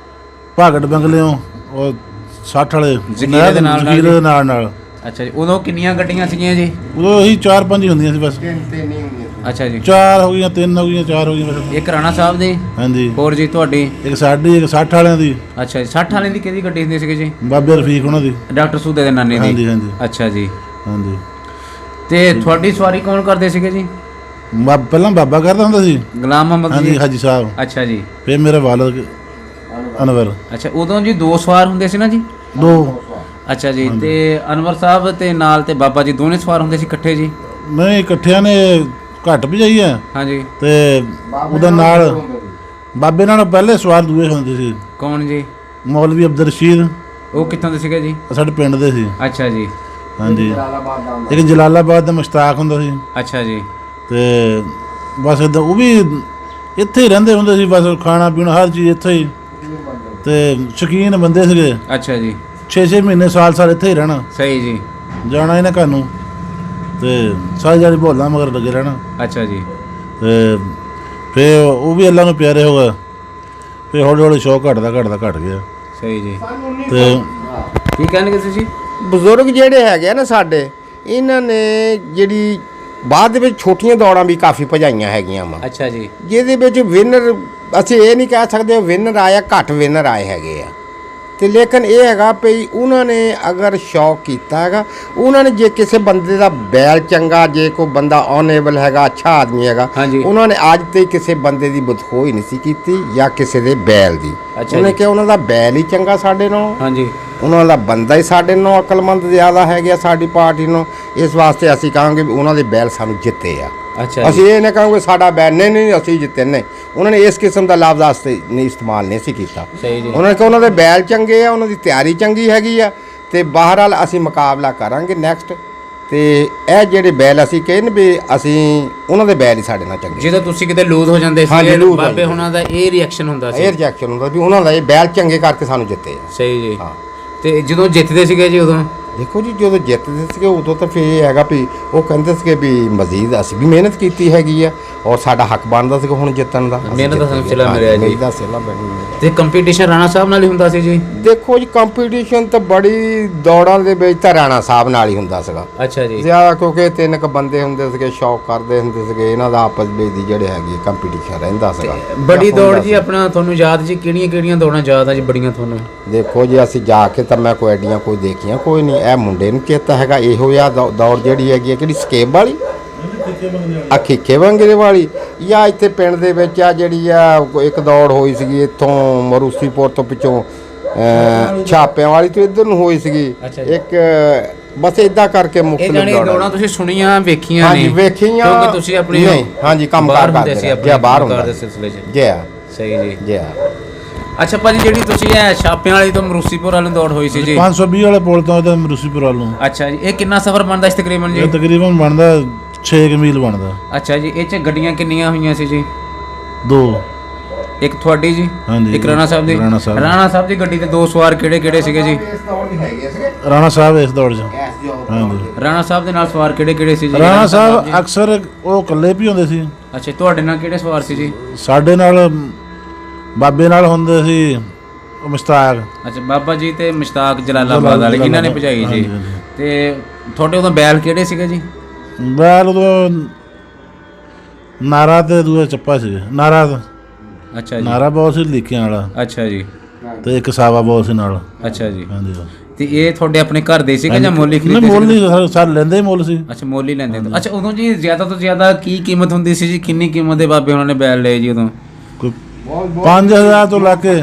ਭਾਗੜ ਬੰਗਲਿਓਂ, ਉਹ 60 ਵਾਲੇ ਜ਼ਕੀਰੇ ਦੇ ਨਾਲ ਜ਼ਕੀਰੇ ਦੇ ਨਾਲ। ਅੱਛਾ ਜੀ। ਉਦੋਂ ਕਿੰਨੀਆਂ ਗੱਡੀਆਂ ਸੀਗੀਆਂ ਜੀ? ਉਦੋਂ ਅਸੀਂ 4-5 ਹੀ ਹੁੰਦੀਆਂ ਸੀ ਬਸ। ਤਿੰਨ ਹੀ ਹੁੰਦੀਆਂ। ਅੱਛਾ ਜੀ। 4 ਹੋ ਗਈਆਂ, 3 ਹੋ ਗਈਆਂ, 4 ਹੋ ਗਈਆਂ ਬਸ। ਇੱਕ ਰਾਣਾ ਸਾਹਿਬ ਦੀ? ਹਾਂਜੀ। ਹੋਰ ਜੀ ਤੁਹਾਡੀ? ਇੱਕ ਸਾਡੀ, ਇੱਕ 60 ਵਾਲਿਆਂ ਦੀ। ਅੱਛਾ ਜੀ। 60 ਵਾਲਿਆਂ ਦੀ ਕਿਹਦੀ ਗੱਡੀ ਹੁੰਦੀ ਸੀਗੀ ਜੀ? ਬਾਬੇ ਰਫੀਕ ਉਹਨਾਂ ਦੀ, ਡਾਕਟਰ ਸੂਦੇ ਦੇ ਨਾਨੇ ਦੀ? ਹਾਂਜੀ ਹਾਂਜੀ ਅੱਛਾ ਜੀ। ਹਾਂਜੀ। ਤੇ ਤੁਹਾਡੀ ਸਵਾਰੀ ਕੌਣ ਕਰਦੇ ਸੀਗੇ ਜੀ? ਪਹਿਲਾਂ ਬਾਬਾ ਕਰਦਾ ਹੁੰਦਾ ਸੀ। ਗੁਲਾਮ ਮੁਹੰਮਦ ਹਾਂਜੀ, ਜੀ? ਹਾਜੀ ਸਾਹਿਬ। ਅੱਛਾ ਜੀ। ਫਿਰ ਮੇਰੇ ਵਾਲਦ ਅਨਵਰ। ਅੱਛਾ, ਉਦੋਂ ਜੀ 2 ਸਵਾਰ ਹੁੰਦੇ ਸੀ ਨਾ ਜੀ? 2। ਅੱਛਾ ਜੀ। ਤੇ ਅਨਵਰ ਸਾਹਿਬ ਤੇ ਨਾਲ ਤੇ ਬਾਬਾ ਜੀ ਦੋਨੇ ਸਵਾਰ ਹੁੰਦੇ ਸੀ ਇਕੱਠੇ ਜੀ? ਨਹੀਂ, ਇਕੱਠਿਆਂ ਨੇ ਘੱਟ ਭਜਾਈ ਹੈ। ਹਾਂਜੀ। ਤੇ ਉਹਦਾ ਨਾਲ ਬਾਬੇ ਨਾਲ ਪਹਿਲੇ ਸਵਾਰ ਦੂਏ ਹੁੰਦੇ ਸੀ। ਕੌਣ ਜੀ? ਮੌਲਵੀ ਅਬਦੁਲ ਰਸ਼ੀਦ। ਉਹ ਕਿੱਥੋਂ ਦੇ ਸੀਗੇ ਜੀ? ਸਾਡੇ ਪਿੰਡ ਦੇ ਸੀ। ਅੱਛਾ ਜੀ। ਹਾਂਜੀ। ਇੱਕ ਜਲਾਲਾਬਾਦ ਦਾ ਮੁਸ਼ਤਾਕ ਹੁੰਦਾ ਸੀ। ਅੱਛਾ ਜੀ। ਤੇ ਬਸ ਇੱਦਾਂ ਉਹ ਵੀ ਇੱਥੇ ਹੀ ਰਹਿੰਦੇ ਹੁੰਦੇ ਸੀ, ਬਸ ਖਾਣਾ ਪੀਣਾ ਹਰ ਚੀਜ਼ ਇੱਥੇ ਹੀ। ਤੇ ਸ਼ੌਕੀਨ ਬੰਦੇ ਸੀਗੇ। ਅੱਛਾ ਜੀ। 6-6 ਮਹੀਨੇ ਸਾਲ ਇੱਥੇ ਹੀ ਰਹਿਣਾ। ਸਹੀ ਜੀ। ਜਾਣਾ ਇਹਨਾਂ ਘਰ ਨੂੰ, ਤੇ ਸਾਰੀ ਜਾਰੀ ਬੋਲਾਂ ਮਗਰ ਲੱਗੇ ਰਹਿਣਾ। ਅੱਛਾ ਜੀ। ਤੇ ਫਿਰ ਉਹ ਵੀ ਅੱਲਾ ਨੂੰ ਪਿਆਰੇ ਹੋ ਗਏ। ਫਿਰ ਹੌਲੀ ਹੌਲੀ ਸ਼ੌਕ ਘਟਦਾ ਗਿਆ। ਸਹੀ ਜੀ। ਤੇ ਕੀ ਕਹਿਣਗੇ ਤੁਸੀਂ? ਬਜ਼ੁਰਗ ਜਿਹੜੇ ਹੈਗੇ ਆ ਨਾ ਸਾਡੇ, ਇਹਨਾਂ ਨੇ ਜਿਹੜੀ ਬਾਅਦ ਦੇ ਵਿੱਚ ਛੋਟੀਆਂ ਦੌੜਾਂ ਵੀ ਕਾਫੀ ਭਜਾਈਆਂ ਹੈਗੀਆਂ ਵਾ। ਅੱਛਾ ਜੀ। ਜਿਹਦੇ ਵਿੱਚ ਵਿਨਰ ਅਸੀਂ ਇਹ ਨਹੀਂ ਕਹਿ ਸਕਦੇ ਵਿਨਰ ਆਇਆ, ਘੱਟ ਵਿਨਰ ਆਏ ਹੈਗੇ ਆ। ਤੇ ਲੇਕਿਨ ਇਹ ਹੈਗਾ ਭਈ ਉਹਨਾਂ ਨੇ ਅਗਰ ਸ਼ੌਕ ਕੀਤਾ ਹੈਗਾ, ਉਹਨਾਂ ਨੇ ਜੇ ਕਿਸੇ ਬੰਦੇ ਦਾ ਬੈਲ ਚੰਗਾ, ਜੇ ਕੋਈ ਬੰਦਾ ਓਨੇਬਲ ਹੈਗਾ, ਅੱਛਾ ਆਦਮੀ ਹੈਗਾ, ਉਹਨਾਂ ਨੇ ਅੱਜ ਤੇ ਕਿਸੇ ਬੰਦੇ ਦੀ ਬਦਖੋਈ ਨਹੀਂ ਸੀ ਕੀਤੀ ਜਾਂ ਕਿਸੇ ਦੇ ਬੈਲ ਦੀ। ਉਹਨੇ ਕਿਹਾ ਉਹਨਾਂ ਦਾ ਬੈਲ ਹੀ ਚੰਗਾ ਸਾਡੇ ਨਾਲ। ਹਾਂਜੀ। ਉਹਨਾਂ ਦਾ ਬੰਦਾ ਹੀ ਸਾਡੇ ਨਾਲ ਅਕਲਮੰਦ ਜ਼ਿਆਦਾ ਹੈਗਾ ਸਾਡੀ ਪਾਰਟੀ ਨੂੰ। ਇਸ ਵਾਸਤੇ ਅਸੀਂ ਕਹਾਂਗੇ ਵੀ ਉਹਨਾਂ ਦੇ ਬੈਲ ਸਾਨੂੰ ਜਿੱਤੇ ਆ। ਅੱਛਾ ਅਸੀਂ ਇਹ ਨਾ ਕਹਾਂਗੇ ਸਾਡਾ ਬੈਨ ਨਹੀਂ ਅਸੀਂ ਜਿੱਤੇ ਨੇ। ਉਹਨਾਂ ਨੇ ਇਸ ਕਿਸਮ ਦਾ ਲਫ਼ਜ਼ ਵਾਸਤੇ ਨਹੀਂ ਇਸਤੇਮਾਲ ਨਹੀਂ ਸੀ ਕੀਤਾ। ਸਹੀ ਜੀ। ਉਹਨਾਂ ਨੇ ਕਿਹਾ ਉਹਨਾਂ ਦੇ ਬੈਲ ਚੰਗੇ ਆ, ਉਹਨਾਂ ਦੀ ਤਿਆਰੀ ਚੰਗੀ ਹੈਗੀ ਆ ਤੇ ਬਹਰਹਾਲ ਅਸੀਂ ਮੁਕਾਬਲਾ ਕਰਾਂਗੇ ਨੈਕਸਟ। ਤੇ ਇਹ ਜਿਹੜੇ ਬੈਲ ਅਸੀਂ ਕਹਿੰਦੇ ਵੀ ਅਸੀਂ ਉਹਨਾਂ ਦੇ ਬੈਲ ਹੀ ਸਾਡੇ ਨਾਲ ਚੰਗੇ। ਜਦੋਂ ਤੁਸੀਂ ਕਿਤੇ ਲੂਜ਼ ਹੋ ਜਾਂਦੇ ਹਾਂਜੀ, ਸੀ lose ਹੋ ਬਾਬੇ ਜਾਂਦੇ। ਹੁਣਾਂ ਦਾ ਇਹ ਰਿਐਕਸ਼ਨ ਹੁੰਦਾ ਸੀ। ਇਹ ਰਿਜੈਕਸ਼ਨ ਹੁੰਦਾ ਵੀ ਉਹਨਾਂ ਦਾ ਇਹ ਬੈਲ ਚੰਗੇ ਕਰਕੇ ਸਾਨੂੰ ਜਿੱਤੇ ਆ। ਸਹੀ ਜੀ। ਹਾਂ। ਤੇ ਜਦੋਂ ਜਿੱਤਦੇ ਸੀਗੇ ਜੀ ਉਦੋਂ ਦੇਖੋ ਜੀ ਜਦੋਂ ਜਿੱਤਦੇ ਸੀਗੇ ਉਦੋਂ ਤਾਂ ਫਿਰ ਇਹ ਹੈਗਾ ਵੀ ਉਹ ਕਹਿੰਦੇ ਸੀਗੇ ਵੀ ਮਜ਼ੀਦ ਅਸੀਂ ਵੀ ਮਿਹਨਤ ਕੀਤੀ ਹੈਗੀ ਆ ਔਰ ਸਾਡਾ ਹੱਕ ਬਣਦਾ ਸੀਗਾ ਹੁਣ ਜਿੱਤਣ ਦਾ। ਅਸੀਂ ਮਿਹਨਤ ਦਾ ਜਿੱਤੇ ਸਿਲਸਿਲਾ ਹਾਂ, ਮਿਲਿਆ ਜੀ। ਮਿਹਨਤ ਦਾ ਸਿਲਸਿਲਾ ਬਣਿਆ। ਤੇ ਕੰਪੀਟੀਸ਼ਨ ਰਾਣਾ ਸਾਹਿਬ ਨਾਲ ਹੀ ਹੁੰਦਾ ਸੀ ਜੀ? ਦੇਖੋ ਜੀ ਕੰਪੀਟੀਸ਼ਨ ਤਾਂ ਬੜੀ ਦੌੜਾਂ ਦੇ ਵਿੱਚ ਤਾਂ ਰਾਣਾ ਸਾਹਿਬ ਨਾਲ ਹੀ ਹੁੰਦਾ ਸੀਗਾ ਅੱਛਾ ਜੀ। ਜ਼ਿਆਦਾ, ਕਿਉਂਕਿ 3 ਕੁ ਬੰਦੇ ਹੁੰਦੇ ਸੀਗੇ, ਸ਼ੌਕ ਕਰਦੇ ਹੁੰਦੇ ਸੀਗੇ, ਇਹਨਾਂ ਦਾ ਆਪਸ ਵਿੱਚ ਦੀ ਜਿਹੜੇ ਹੈਗੇ ਕੰਪੀਟੀਸ਼ਨ ਰਹਿੰਦਾ ਸੀਗਾ। ਬੜੀ ਹੁੰਦਾ ਦੌੜ ਜੀ ਸੀ। ਆਪਣਾ ਤੁਹਾਨੂੰ ਯਾਦ ਜੀ ਕਿਹੜੀਆਂ ਦੌੜਾਂ ਯਾਦ ਆ ਜੀ ਬੜੀਆਂ ਤੁਹਾਨੂੰ? ਦੇਖੋ ਜੀ ਅਸੀਂ ਜਾ ਕੇ ਤਾਂ ਮੈਂ ਕੋਈ ਐਡੀਆਂ ਕੋਈ ਦੇਖੀਆਂ ਕੋਈ ਨਹੀਂ। ਇਹ ਮੁੰਡੇ ਨੂੰ ਚੇਤਾ ਹੈਗਾ ਇਹੋ ਜਿਹਾ ਦੌੜ ਜਿਹੜੀ ਹੈਗੀ ਹੈ ਕਿਹੜੀ ਸਕੇਬ ਵਾਲੀ ਖਿੱਖੇ ਬੰਗਰੇ ਵਾਲੀ, ਜਾਂ ਇੱਥੇ ਪਿੰਡ ਦੇ ਵਿੱਚ ਆ ਜਿਹੜੀ ਆ ਇੱਕ ਦੌੜ ਹੋਈ ਸੀਗੀ ਇੱਥੋਂ ਮਰੂਸੀਪੁਰ ਤੋਂ ਪਿੱਛੋਂ ਛਾਪਿਆਂ ਵਾਲੀ ਤੋਂ ਇੱਧਰ ਨੂੰ ਹੋਈ ਸੀਗੀ ਇੱਕ। ਬਸ ਇਦਾਂ ਕਰਕੇ ਮੁਖਤਲਿਫ ਦੌੜਾਂ ਤੁਸੀਂ ਸੁਣੀਆਂ ਵੇਖੀਆਂ ਹਾਂਜੀ ਵੇਖੀਆਂ ਕਿਉਂਕਿ ਤੁਸੀਂ ਆਪਣੀ ਨਹੀਂ ਹਾਂਜੀ ਕੰਮ ਕਾਰ ਕਰਦੇ ਸੀ ਜਾਂ ਬਾਹਰ ਹੁੰਦਾ ਦੇ ਸਿਲਸਿਲੇ 'ਚ। ਜੀ ਹਾਂ ਸਹੀ ਜੀ। ਜੀ ਹਾਂ। ਅੱਛਾ ਭਾਜੀ ਜਿਹੜੀ ਤੁਸੀਂ ਇਹ ਛਾਪਿਆਂ ਵਾਲੀ ਤੋਂ ਮਰੂਸੀਪੁਰ ਵੱਲ ਨੂੰ ਦੌੜ ਹੋਈ ਸੀ ਜੀ 520 ਵਾਲੇ ਪੁਲ ਤੋਂ ਤੇ ਮਰੂਸੀਪੁਰ ਵੱਲ ਨੂੰ। ਅੱਛਾ ਜੀ। ਇਹ ਕਿੰਨਾ ਸਫ਼ਰ ਬਣਦਾ ਸੀ ਤਕਰੀਬਨ ਜੀ? ਇਹ ਤਕਰੀਬਨ ਬਣਦਾ 6 ਮੀਲ ਬਣਦਾ। ਅੱਛਾ ਜੀ। ਇਹ 'ਚ ਗੱਡੀਆਂ ਕਿੰਨੀਆਂ ਹੋਈਆਂ ਸੀ ਜੀ? 2। ਇੱਕ ਤੁਹਾਡੀ ਜੀ, ਹਾਂਜੀ, ਇੱਕ ਰਾਣਾ ਸਾਹਿਬ ਦੀ। ਰਾਣਾ ਸਾਹਿਬ। ਰਾਣਾ ਸਾਹਿਬ ਦੀ ਗੱਡੀ ਤੇ 2 ਸਵਾਰ ਕਿਹੜੇ ਸੀਗੇ ਜੀ? ਰਾਣਾ ਸਾਹਿਬ ਇਸ ਦੌੜ 'ਚ ਹਾਂਜੀ। ਰਾਣਾ ਸਾਹਿਬ ਦੇ ਨਾਲ ਸਵਾਰ ਕਿਹੜੇ ਸੀ ਜੀ? ਰਾਣਾ ਸਾਹਿਬ ਅਕਸਰ ਉਹ ਇਕੱਲੇ ਵੀ ਹੁੰਦੇ ਸੀ। ਅੱਛਾ ਤੁਹਾਡੇ ਨਾਲ ਕਿਹੜੇ ਸਵਾਰ ਸੀ ਜੀ? ਸਾਡੇ ਨਾਲ ਬਾਬੇ ਨਾਲ ਹੁੰਦੇ ਸੀ ਮੁਸ਼ਤਾਕ। ਅੱਛਾ ਬਾਬਾ ਜੀ ਤੇ ਮੁਸ਼ਤਾਕ ਜਲਾਲਾਬਾਦ ਵਾਲੇ ਇਹਨਾਂ ਨੇ ਭਜਾਈ ਜੀ। ਹਾਂਜੀ, ਹਾਂਜੀ। ਤੇ ਤੁਹਾਡੇ ਉਦੋਂ ਬੈਲ ਕਿਹੜੇ ਸੀਗੇ ਜੀ? ਬੈਲ ਉਦੋਂ ਨਾਰਾ ਤੇ ਦੂਆ ਚੱਪਾ ਸੀ। ਨਾਰਾ ਅੱਛਾ ਜੀ। ਨਾਰਾ ਬਹੁਤ ਸੀ ਲੀਕਿਆਂ ਵਾਲਾ ਅੱਛਾ ਜੀ। ਤੇ ਇੱਕ ਸਾਵਾ ਬਹੁਤ ਸੀ ਨਾਲ। ਅੱਛਾ ਜੀ। ਹਾਂਜੀ। ਤੇ ਇਹ ਤੁਹਾਡੇ ਆਪਣੇ ਘਰ ਦੇ ਸੀਗੇ ਜਾਂ ਮੁੱਲ ਹੀ ਨਹੀਂ ਖਰੀਦੇ ਮੁੱਲ ਸੀ? ਨਹੀਂ ਸਾਰੇ ਲੈਂਦੇ ਹੀ ਮੁੱਲ ਸੀ। ਅੱਛਾ ਮੁੱਲ ਹੀ ਲੈਂਦੇ ਤੋਂ। ਅੱਛਾ ਉਦੋਂ ਜੀ ਜ਼ਿਆਦਾ ਤੋਂ ਜ਼ਿਆਦਾ ਕੀ ਕੀਮਤ ਹੁੰਦੀ ਸੀ ਜੀ? ਕਿੰਨੀ ਕੀਮਤ ਦੇ ਬਾਬੇ ਉਹਨਾਂ ਨੇ ਬੈਲ ਲਏ ਜੀ ਉਦੋਂ? ਕੋਈ 5000 ਤੋਂ ਲਾ ਕੇ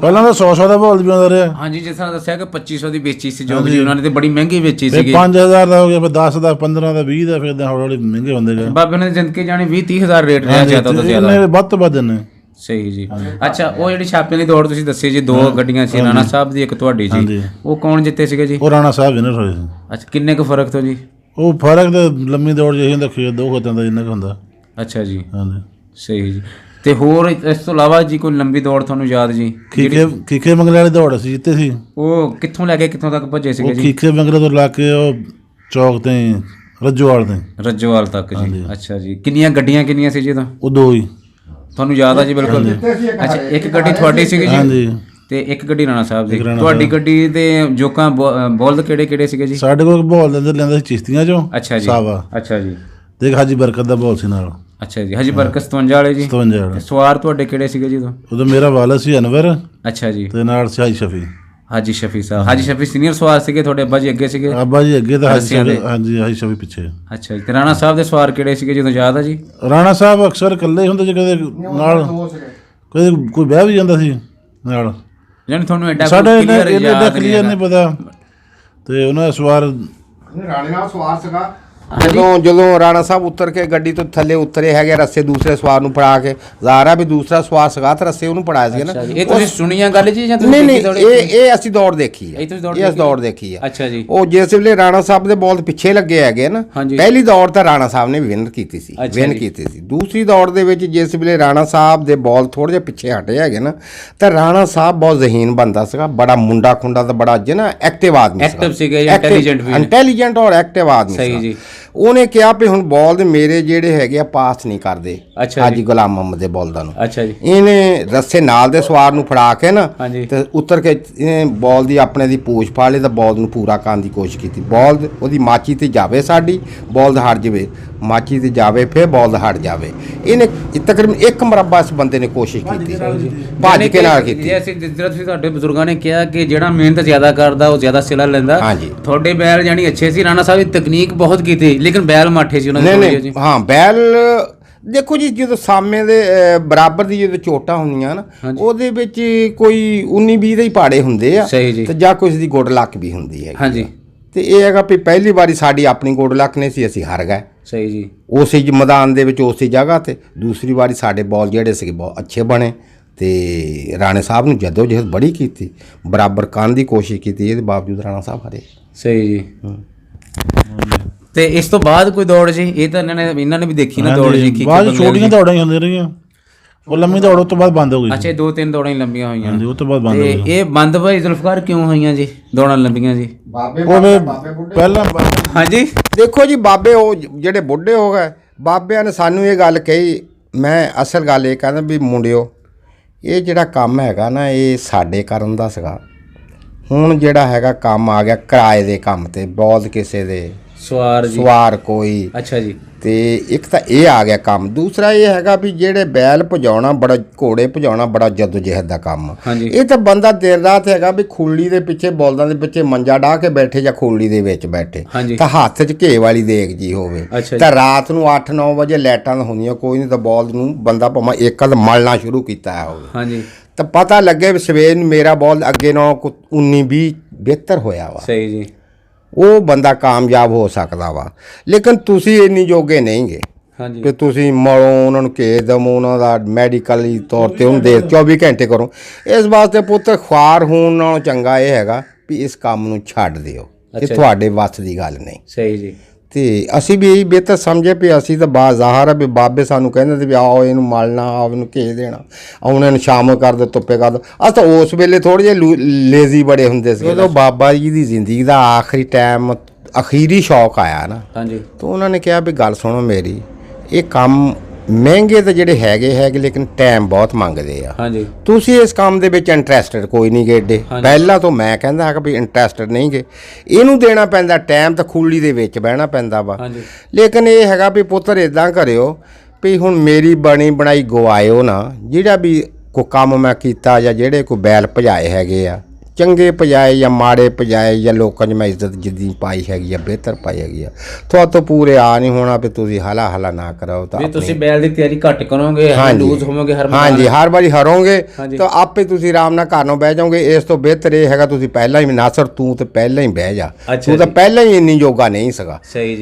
ਪਹਿਲਾਂ ਤਾਂ 100 ਦਾ ਬੋਲ ਵੀ ਆਉਂਦਾ ਰਿਹਾ। ਹਾਂਜੀ ਜਿਸ ਤਰ੍ਹਾਂ ਦੱਸਿਆ ਕਿ 2500 ਦੀ ਵੇਚੀ ਸੀ ਜੋ ਜੀ ਉਹਨਾਂ ਨੇ ਤੇ ਬੜੀ ਮਹਿੰਗੀ ਵੇਚੀ ਤੇ ਸੀਗੀ। 5000 ਦਾ ਹੋ ਗਿਆ, ਫਿਰ 10 ਦਾ, 15 ਦਾ, 20 ਦਾ, ਫਿਰ ਹੌਲੀ ਹੌਲੀ ਮਹਿੰਗੇ ਹੁੰਦੇ ਗਏ। ਬਾਬੇ ਉਹਨਾਂ ਦੀ ਜ਼ਿੰਦਗੀ ਜਾਣੀ 20-30 ਹਜ਼ਾਰ ਰੇਟ ਰਿਹਾ ਜ਼ਿਆਦਾ ਤੋਂ ਜ਼ਿਆਦਾ। ਇਹਨੇ ਵੱਧ ਤੋਂ ਵੱਧ ਨੇ। ਸਹੀ ਜੀ। ਅੱਛਾ ਉਹ ਜਿਹੜੀ ਛਾਪਿਆਂ ਦੀ ਦੌੜ ਤੁਸੀਂ ਦੱਸੀ ਜੀ 2 ਗੱਡੀਆਂ ਸੀ ਰਾਣਾ ਸਾਹਿਬ ਦੀ ਇੱਕ ਤੁਹਾਡੀ ਜੀ, ਹਾਂਜੀ। ਉਹ ਕੌਣ ਜਿੱਤੇ ਸੀਗੇ ਜੀ? ਉਹ ਰਾਣਾ ਸਾਹਿਬ ਵਿਨਰ ਹੋਏ ਸੀ। ਅੱਛਾ ਕਿੰਨੇ ਕੁ ਫਰਕ ਤੋਂ ਜੀ? ਉਹ ਫਰਕ ਤੇ ਲੰਮੀ ਦੌੜ ਜਿਹੀ ਹੁੰਦਾ ਖੇਤ 2 ਖੇਤਾਂ ਦਾ ਜਿੰਨਾ ਕੁ ਹੁੰਦਾ। ਅੱਛਾ ਜੀ। ਹਾਂਜੀ। ਸਹੀ ਜੀ। ਤੇ ਹੋਰ ਇਸ ਤੋਂ ਇਲਾਵਾ ਜੀ ਕੋਈ ਲੰਬੀ ਦੌੜ ਤੁਹਾਨੂੰ ਯਾਦ ਜੀ? ਖੀਖੇ ਮੰਗਲੇ ਵਾਲੀ ਦੌੜ ਅਸੀਂ ਜਿੱਤੇ ਸੀ। ਉਹ ਕਿੱਥੋਂ ਲੈ ਕੇ ਕਿੱਥੋਂ ਤੱਕ ਭੱਜੇ ਸੀਗੇ ਉਹ ਜੀ? ਖੀਖੇ ਮੰਗਲੇ ਤੋਂ ਲਾ ਕੇ ਉਹ ਚੌਕ ਤੇ ਰੱਜੋਵਾਲ ਤੇ ਰੱਜੋਵਾਲ ਤੱਕ ਜੀ। ਅੱਛਾ ਜੀ। ਕਿੰਨੀਆਂ ਗੱਡੀਆਂ ਕਿੰਨੀਆਂ ਸੀ ਜੀ ਤਾਂ? ਉਹ 2 ਹੀ। ਤੁਹਾਨੂੰ ਯਾਦ ਆ ਜੀ? ਬਿਲਕੁਲ। ਅੱਛਾ ਇੱਕ ਗੱਡੀ ਤੁਹਾਡੀ ਸੀਗੀ ਜੀ ਹਾਂਜੀ। ਤੇ ਇੱਕ ਗੱਡੀ ਰਾਣਾ ਸਾਹਿਬ ਦੀ। ਤੁਹਾਡੀ ਗੱਡੀ ਦੇ ਜੋਕਾਂ ਬੋਲਦ ਕਿਹੜੇ ਸੀਗੇ ਜੀ? ਸਾਡੇ ਕੋਲ ਬੋਲ ਦਿੰਦੇ ਲੈਂਦਾ ਸੀ ਚਿਸ਼ਤੀਆਂ ਚੋਂ। ਅੱਛਾ ਜੀ। ਸਾਵਾ। ਅੱਛਾ ਜੀ। ਤੇ ਇੱਕ ਹਾਜੀ ਬਰਕਤ ਦਾ ਬੋਲ ਸੀ ਨਾਲ। ਅੱਛਾ ਜੀ। ਹਾਜੀ ਬਰਕਤ 57 ਵਾਲੇ ਜੀ। 57 ਵਾਲਾ। ਸਵਾਰ ਤੁਹਾਡੇ ਕਿਹੜੇ ਸੀਗੇ ਜੀ ਉਦੋਂ? ਉਦੋਂ ਮੇਰਾ ਵਾਲਾ ਸੀ ਅਨਵਰ ਅੱਛਾ ਜੀ। ਤੇ ਨਾਲ ਸੀ ਹਾਜੀ ਸ਼ਫੀ। ਹਾਜੀ ਸ਼ਫੀ ਸਾਹਿਬ। ਹਾਜੀ ਸ਼ਫੀ ਸੀਨੀਅਰ ਸਵਾਰ ਸੀਗੇ ਤੁਹਾਡੇ? ਅੱਬਾ ਜੀ ਅੱਗੇ ਸੀਗੇ? ਅੱਬਾ ਜੀ ਅੱਗੇ ਤਾਂ ਹਾਂਜੀ ਹਾਜੀ ਸ਼ਫੀ ਪਿੱਛੇ। ਅੱਛਾ ਜੀ। ਤੇ ਰਾਣਾ ਸਾਹਿਬ ਦੇ ਸਵਾਰ ਕਿਹੜੇ ਸੀਗੇ ਜਦੋਂ ਯਾਦ ਆ ਜੀ? ਰਾਣਾ ਸਾਹਿਬ ਅਕਸਰ ਇਕੱਲੇ ਹੁੰਦੇ ਸੀ, ਕਦੇ ਨਾਲ ਕਦੇ ਕੋਈ ਬਹਿ ਵੀ ਜਾਂਦਾ ਸੀ ਨਾਲ। ਯਾਨੀ ਤੁਹਾਨੂੰ ਐਡਾ ਸਾਡੇ ਕਲੀਅਰ ਇਹਦਾ ਕਲੀਅਰ ਨਹੀਂ ਪਤਾ। ਤੇ ਉਹਨਾਂ ਦਾ ਸਵਾਰ ਰਾਣੇ ਨਾਲ ਸਵਾਰ ਸੀਗਾ। ਜਦੋਂ ਰਾਣਾ ਸਾਹਿਬ ਉਤਰ ਕੇ ਗੱਡੀ ਤੋਂ ਥੱਲੇ ਉਤਰੇ ਹੈਗੇ ਰੱਸੇ ਦੂਸਰੇ ਸਵਾਰ ਨੂੰ ਫੜਾ ਕੇ ਜ਼ਾਹਰਾ ਵੀ ਦੂਸਰਾ ਸਵਾਰ ਸੀਗਾ ਤੇ ਰੱਸੇ ਉਹਨੂੰ ਫੜਾਇਆ ਸੀ ਨਾ। ਇਹ ਤੁਸੀਂ ਸੁਣੀਆਂ ਗੱਲ ਜੀ ਜਾਂ ਨਹੀਂ ਇਹ ਅਸੀਂ ਦੌੜ ਦੇਖੀ ਹੈ। ਇਹ ਅਸੀਂ ਦੌੜ ਦੇਖੀ ਹੈ। ਅੱਛਾ ਜੀ। ਉਹ ਜਿਸ ਵੇਲੇ ਰਾਣਾ ਸਾਹਿਬ ਦੇ ਬੋਲ ਪਿੱਛੇ ਲੱਗੇ ਹੈਗੇ ਨਾ, ਪਹਿਲੀ ਦੌੜ ਤਾਂ ਰਾਣਾ ਸਾਹਿਬ ਨੇ ਵਿਨ ਕੀਤੀ ਸੀ। ਦੂਸਰੀ ਦੌੜ ਦੇ ਵਿੱਚ ਜਿਸ ਵੇਲੇ ਰਾਣਾ ਸਾਹਿਬ ਦੇ ਬੋਲ ਥੋੜੇ ਜਿਹਾ ਪਿੱਛੇ ਹਟੇ ਹੈਗੇ ਨਾ, ਤਾਂ ਰਾਣਾ ਸਾਹਿਬ ਬਹੁਤ ਜ਼ਹੀਨ ਬੰਦਾ ਸੀਗਾ, ਬੜਾ ਮੁੰਡਾ ਖੁੰਡਾ ਤੇ ਬੜਾ ਨਾ ਐਕਟਿਵ ਆਦਮੀ ਇੰਟੈਲੀਜੈਂਟ ਔਰ ਐਕਟਿਵ ਆਦਮੀ। ਸਹੀ ਜੀ। ਉਹਨੇ ਕਿਹਾ ਵੀ ਹੁਣ ਬੋਲ ਦੇ ਮੇਰੇ ਜਿਹੜੇ ਹੈਗੇ ਆ ਪਾਸ ਨਹੀਂ ਕਰਦੇ ਹਾਜੀ ਗੁਲਾਮ ਮੁਹੰਮਦ ਦੇ ਬੋਲਦਾਂ ਨੂੰ। ਅੱਛਾ ਜੀ। ਇਹਨੇ ਰੱਸੇ ਨਾਲ ਦੇ ਸਵਾਰ ਨੂੰ ਫੜਾ ਕੇ ਨਾ ਤੇ ਉਤਰ ਕੇ ਇਹਨੇ ਬੋਲ ਦੀ ਆਪਣੇ ਦੀ ਪੂਛ ਫੜ ਲਈ ਤਾਂ ਬੋਲ ਨੂੰ ਪੂਰਾ ਕਰਨ ਦੀ ਕੋਸ਼ਿਸ਼ ਕੀਤੀ। ਬੋਲ ਉਹਦੀ ਮਾਚੀ ਤੇ ਜਾਵੇ, ਸਾਡੀ ਬੋਲ ਹਟ ਜਾਵੇ, ਮਾਚੀ ਤੇ ਜਾਵੇ, ਫਿਰ ਬੋਲ ਹਟ ਜਾਵੇ। ਇਹਨੇ ਤਕਰੀਬਨ 1 ਮੁਰੱਬਾ ਇਸ ਬੰਦੇ ਨੇ ਕੋਸ਼ਿਸ਼ ਕੀਤੀ, ਭੱਜ ਕੇ ਨਾਲ ਕੀਤੀ। ਜਿਹੜਾ ਤੁਸੀਂ ਤੁਹਾਡੇ ਬਜ਼ੁਰਗਾਂ ਨੇ ਕਿਹਾ ਕਿ ਜਿਹੜਾ ਮਿਹਨਤ ਜ਼ਿਆਦਾ ਕਰਦਾ ਉਹ ਜ਼ਿਆਦਾ ਸਿਲਾ ਲੈਂਦਾ। ਤੁਹਾਡੇ ਬੈਲ ਜਾਨੀ ਅੱਛੇ ਸੀ, ਰਾਣਾ ਸਾਹਿਬ ਦੀ ਤਕਨੀਕ ਬਹੁਤ ਕੀਤੀ ਲੇਕਿਨ ਬੈਲ ਮਾਠੇ ਸੀ ਉਹਨਾਂ ਦੇ। ਹਾਂ ਬੈਲ ਦੇਖੋ ਜੀ, ਜਦੋਂ ਸਾਮੇ ਦੇ ਬਰਾਬਰ ਦੀ ਜਦੋਂ ਚੋਟਾਂ ਹੁੰਦੀਆਂ ਨਾ, ਉਹਦੇ ਵਿੱਚ ਕੋਈ 19-20 ਦੇ ਹੀ ਪਾੜੇ ਹੁੰਦੇ ਆ ਤੇ ਜਾਂ ਕੁਝ ਦੀ ਗੁੱਡ ਲੱਕ ਵੀ ਹੁੰਦੀ ਹੈ। ਹਾਂਜੀ। ਤੇ ਇਹ ਹੈਗਾ ਵੀ ਪਹਿਲੀ ਵਾਰੀ ਸਾਡੀ ਆਪਣੀ ਗੁੱਡ ਲੱਕ ਨਹੀਂ ਸੀ, ਅਸੀਂ ਹਾਰ ਗਏ। ਸਹੀ ਜੀ। ਉਸੇ ਮੈਦਾਨ ਦੇ ਵਿੱਚ ਉਸੇ ਜਗ੍ਹਾ ਤੇ ਦੂਸਰੀ ਵਾਰੀ ਸਾਡੇ ਬਾਲ ਜਿਹੜੇ ਸੀਗੇ ਬਹੁਤ ਅੱਛੇ ਬਣੇ ਤੇ ਰਾਣੇ ਸਾਹਿਬ ਨੂੰ ਜੱਦੋ ਜਹਿਦ ਬੜੀ ਕੀਤੀ, ਬਰਾਬਰ ਕਰਨ ਦੀ ਕੋਸ਼ਿਸ਼ ਕੀਤੀ, ਇਹਦੇ ਬਾਵਜੂਦ ਰਾਣਾ ਸਾਹਿਬ ਹਾਰੇ। ਸਹੀ ਜੀ। ਤੇ ਇਸ ਤੋਂ ਬਾਅਦ ਕੋਈ ਦੌੜ ਜੀ? ਇਹ ਤਾਂ ਇਹਨਾਂ ਨੇ ਵੀ ਦੇਖੀ ਨਾ ਦੌੜ ਜੀ? ਬਾਅਦ ਛੋਟੀਆਂ ਦੌੜਾਂ ਹੀ ਹੁੰਦੀਆਂ ਰਹੀਆਂ, ਉਹ ਲੰਮੀ ਦੌੜ ਉਸ ਤੋਂ ਬਾਅਦ ਬੰਦ ਹੋ ਗਈ। ਅੱਛਾ, 2-3 ਦੌੜਾਂ ਹੀ ਲੰਬੀਆਂ ਹੋਈਆਂ। ਹਾਂਜੀ, ਉਸ ਤੋਂ ਬਾਅਦ ਬੰਦ ਹੋ ਗਈ। ਇਹ ਬੰਦ ਭਾਈ ਜ਼ੁਲਫਕਾਰ ਕਿਉਂ ਹੋਈਆਂ ਜੀ ਦੌੜਾਂ ਲੰਬੀਆਂ ਜੀ? ਉਹਦੇ ਪਹਿਲਾਂ ਹਾਂਜੀ ਦੇਖੋ ਜੀ, ਬਾਬੇ ਉਹ ਜਿਹੜੇ ਬੁੱਢੇ ਹੋ ਗਏ, ਬਾਬਿਆਂ ਨੇ ਸਾਨੂੰ ਇਹ ਗੱਲ ਕਹੀ। ਮੈਂ ਅਸਲ ਗੱਲ ਇਹ ਕਹਿੰਦਾ ਵੀ ਮੁੰਡਿਓ, ਇਹ ਜਿਹੜਾ ਕੰਮ ਹੈਗਾ ਨਾ ਇਹ ਸਾਡੇ ਕਰਨ ਦਾ ਸੀਗਾ। ਹੁਣ ਜਿਹੜਾ ਹੈਗਾ ਕੰਮ ਆ ਗਿਆ ਕਿਰਾਏ ਦੇ ਕੰਮ ਤੇ, ਬਹੁਤ ਕਿਸੇ ਦੇ ਸਵਾਰ ਕੋਈ। ਅੱਛਾ ਜੀ। ਤੇ ਇੱਕ ਤਾਂ ਇਹ ਆ ਗਿਆ ਕੰਮ, ਦੂਸਰਾ ਇਹ ਹੈਗਾ ਵੀ ਜਿਹੜੇ ਬੈਲ ਭਜਾਉਣਾ ਬੜਾ, ਘੋੜੇ ਭਜਾਉਣਾ ਬੜਾ ਜਦੋਜਹਿਦ ਦਾ ਕੰਮ। ਇਹ ਤਾਂ ਬੰਦਾ ਦਿਨ ਰਾਤ ਹੈਗਾ ਵੀ ਖੁਰਲੀ ਦੇ ਪਿੱਛੇ, ਬਲਦਾਂ ਦੇ ਪਿੱਛੇ ਮੰਜਾ ਢਾ ਕੇ ਬੈਠੇ ਜਾਂ ਖੁਰਲੀ ਦੇ ਵਿੱਚ ਬੈਠੇ, ਤਾਂ ਹੱਥ 'ਚ ਘੇ ਵਾਲੀ ਦੇਗ ਜੀ ਹੋਵੇ, ਤਾਂ ਰਾਤ ਨੂੰ 8-9 ਵਜੇ ਲਾਈਟਾਂ ਹੁੰਦੀਆਂ ਕੋਈ ਨਹੀਂ, ਤਾਂ ਬਲਦ ਨੂੰ ਬੰਦਾ ਭਾਵੇਂ ਇੱਕ ਅੱਧ ਮਲਣਾ ਸ਼ੁਰੂ ਕੀਤਾ ਹੋਵੇ ਤਾਂ ਪਤਾ ਲੱਗੇ ਵੀ ਸਵੇਰ ਨੂੰ ਮੇਰਾ ਬਲਦ ਅੱਗੇ ਨਾਲੋਂ 19-20 ਬਿਹਤਰ ਹੋਇਆ ਵਾ। ਸਹੀ ਜੀ। ਉਹ ਬੰਦਾ ਕਾਮਯਾਬ ਹੋ ਸਕਦਾ ਵਾ, ਲੇਕਿਨ ਤੁਸੀਂ ਇੰਨੀ ਜੋਗੇ ਨਹੀਂ ਗੇ ਕਿ ਤੁਸੀਂ ਮਲੋ ਉਹਨਾਂ ਨੂੰ ਘੇ ਦਮੋ, ਉਹਨਾਂ ਦਾ ਮੈਡੀਕਲੀ ਤੌਰ 'ਤੇ ਉਹਨੂੰ ਦੇ 24 ਘੰਟੇ ਕਰੋ। ਇਸ ਵਾਸਤੇ ਪੁੱਤਰ ਖੁਆਰ ਹੋਣ ਨਾਲੋਂ ਚੰਗਾ ਇਹ ਹੈਗਾ ਵੀ ਇਸ ਕੰਮ ਨੂੰ ਛੱਡ ਦਿਓ, ਇਹ ਤੁਹਾਡੇ ਵੱਸ ਦੀ ਗੱਲ ਨਹੀਂ। ਸਹੀ ਜੀ। ਤੇ ਅਸੀਂ ਵੀ ਇਹੀ ਬਿਹਤਰ ਸਮਝੇ ਵੀ ਅਸੀਂ ਤਾਂ ਬਾਜ਼ਾਹਰ ਆ ਵੀ ਬਾਬੇ ਸਾਨੂੰ ਕਹਿੰਦੇ ਸੀ ਵੀ ਆਓ ਇਹਨੂੰ ਮਲਣਾ, ਆਓ ਇਹਨੂੰ ਘੇ ਦੇਣਾ, ਆਉਣੇ ਨੂੰ ਸ਼ਾਮ ਕਰ ਦੇ, ਧੁੱਪੇ ਕਰ ਦੋ। ਅਸੀਂ ਤਾਂ ਉਸ ਵੇਲੇ ਥੋੜ੍ਹੇ ਜਿਹੇ ਲੇਜ਼ੀ ਬੜੇ ਹੁੰਦੇ ਸੀ। ਜਦੋਂ ਬਾਬਾ ਜੀ ਦੀ ਜ਼ਿੰਦਗੀ ਦਾ ਆਖਰੀ ਟਾਈਮ, ਅਖੀਰੀ ਸ਼ੌਕ ਆਇਆ ਨਾ, ਤਾਂ ਉਹਨਾਂ ਨੇ ਕਿਹਾ ਵੀ ਗੱਲ ਸੁਣੋ ਮੇਰੀ, ਇਹ ਕੰਮ ਮਹਿੰਗੇ ਤਾਂ ਜਿਹੜੇ ਹੈਗੇ ਲੇਕਿਨ ਟਾਈਮ ਬਹੁਤ ਮੰਗਦੇ ਆ। ਤੁਸੀਂ ਇਸ ਕੰਮ ਦੇ ਵਿੱਚ ਇੰਟਰਸਟਡ ਕੋਈ ਨਹੀਂ ਗੇ ਏਡੇ, ਪਹਿਲਾਂ ਤੋਂ ਮੈਂ ਕਹਿੰਦਾ ਹੈਗਾ ਵੀ ਇੰਟਰਸਟਡ ਨਹੀਂ ਗੇ, ਇਹਨੂੰ ਦੇਣਾ ਪੈਂਦਾ ਟਾਈਮ, ਤਾਂ ਖੂਲੀ ਦੇ ਵਿੱਚ ਬਹਿਣਾ ਪੈਂਦਾ ਵਾ। ਲੇਕਿਨ ਇਹ ਹੈਗਾ ਵੀ ਪੁੱਤਰ ਇੱਦਾਂ ਕਰਿਓ ਵੀ ਹੁਣ ਮੇਰੀ ਬਣੀ ਬਣਾਈ ਗਵਾਇਓ ਨਾ, ਜਿਹੜਾ ਵੀ ਕੋਈ ਕੰਮ ਮੈਂ ਕੀਤਾ ਜਾਂ ਜਿਹੜੇ ਕੋਈ ਬੈਲ ਭਜਾਏ ਹੈਗੇ ਆ, ਚੰਗੇ ਭਜਾਏ ਜਾਂ ਮਾੜੇ ਭਜਾਏ, ਜਾਂ ਲੋਕਾਂ 'ਚ ਮੈਂ ਇੱਜ਼ਤ ਜਿੱਦੀ ਪਾਈ ਹੈਗੀ ਆ, ਬਿਹਤਰ ਪਾਈ ਹੈਗੀ ਆ, ਤੁਹਾਤੋਂ ਪੂਰੇ ਆ ਨਹੀਂ ਹੋਣਾ ਵੀ ਤੁਸੀਂ ਹਲਾ ਨਾ ਕਰਾਓ। ਤਾਂ ਤੁਸੀਂ ਬੈਲ ਦੀ ਤਿਆਰੀ ਘੱਟ ਕਰੋਗੇ, ਲੂਜ਼ ਹੋਵੋਗੇ ਹਰ ਵਾਰੀ ਹਾਰੋਗੇ, ਤਾਂ ਆਪੇ ਤੁਸੀਂ ਆਰਾਮ ਨਾਲ ਘਰ ਨੂੰ ਬਹਿ ਜਾਓਗੇ। ਇਸ ਤੋਂ ਬਿਹਤਰ ਇਹ ਹੈਗਾ ਤੁਸੀਂ ਪਹਿਲਾਂ ਹੀ, ਨਾਸਰ ਤੂੰ ਤੇ ਪਹਿਲਾਂ ਹੀ ਬਹਿ ਜਾ, ਤੂੰ ਤਾਂ ਪਹਿਲਾਂ ਹੀ ਇੰਨੀ ਯੋਗਾ ਨਹੀਂ ਸੀਗਾ।